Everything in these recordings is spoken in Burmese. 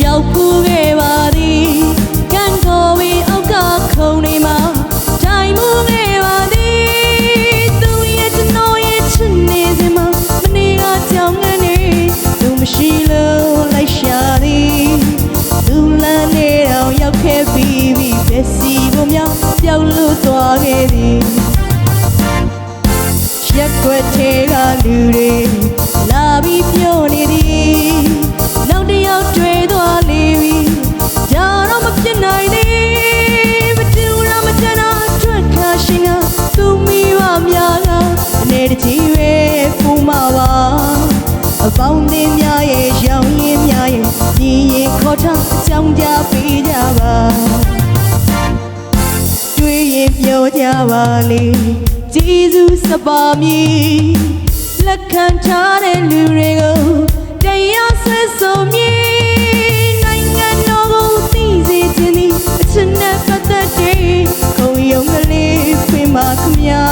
ရောက်ဖူးခဲ့ပါသည်ကံတော်ဝေအောက်ကခုံနေမှာတိုင်မှုခဲ့ပါသည်သူရဲ့ကျွန်တော်ရဲ့ချစ်နေစမှာမနေ့ကကြောင်ငန်းနေသူမရှိလို့လိုက်ရှာသည်သူလမ်းနေတော့ရောက်ခဲ့ပြီးဘယ်စီဖို့များပျောက်လို့သွားခဲ့သည်ရက်ွက်ထဲကလူတွေလာပြီးပြောနေသည်နောက်တစ်ယောက်တွေ့သွားလေပြီဒါတော့မဖြစ်နိုင်သေးမတူလားမတန်တော့ထွက်ခါရှင်ကသူမိမများကအနေတကြီးပဲပူမှာပါအပေါင်းအသင်းများရဲ့ရောင်ရင်းများရဲ့ညီရင်ခေါ်ထားအကြောင်းကြားပေးကြပါတွေ့ရင်ပြောကြပါလေကျေးဇူးစပါမည်လက်ခံထားတဲ့လူတွေကိုတရားဆွဲဆိုမည်နိုင်ငံတော်ကိုသိစေခြင်းသည်အချစ်နဲ့ပတ်သက်တဲ့ခုံရုံကလေးဖွင့်ပါခမညာ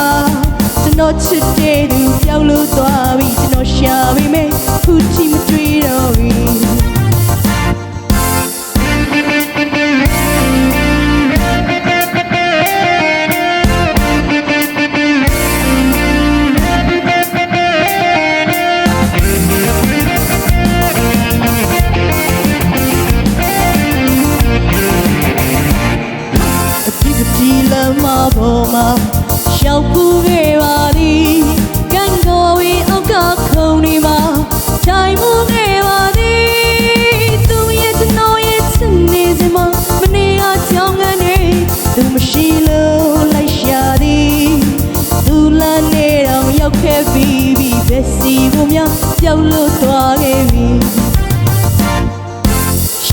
ကျွန်တော်ချစ်တဲ့သူပြောင်းလို့သွားပြီကျွန်တော်ရှာပေမဲ့ခုထိမတွေ့တော့ဘူးမပေါ်မှာရှောက်ပူခဲ့ပါသည်ကံတော်ဝေအောက်ကခုံနေမှာတိုင်မှုခဲ့ပါသည်သူရဲ့ကျွန်တော်ရဲ့ချစ်နေစမှာမနေ့ကကြောင်ငန်းနေသူမရှိလို့လိုက်ရှာသည်သူလမ်းနေတော့ရောက်ခဲ့ပြီးဘယ်စီဖို့များပျောက်လို့သွားခဲ့ပြီ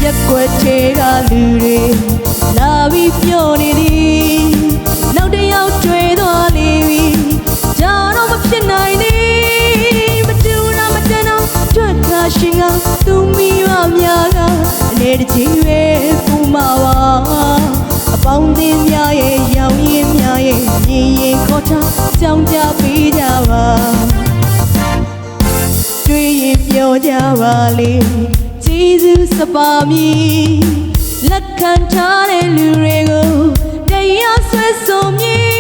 ရက်ွက်ထဲကလူတွေလာပြီးပြောနေသည်နောက်တစ်ယောက်တွေ့သွားလေပြီဒါတော့မဖြစ်နိုင်သေးမတူလားမတန်တော့ထွက်ခါရှင်ကသူမိမများကအနေတကြီးပဲပူမှာပါအပေါင်းအသင်းများရဲ့ရောင်ရင်းများရဲ့ညီရင်ခေါ်ထားကြောင်းကြပေးကြပါတွေ့ရင်ပြောကြပါလေကျေးဇူးစပါမည်လက်ခံထားတဲ့လူတွေကိုတရားဆွဲဆိုမည်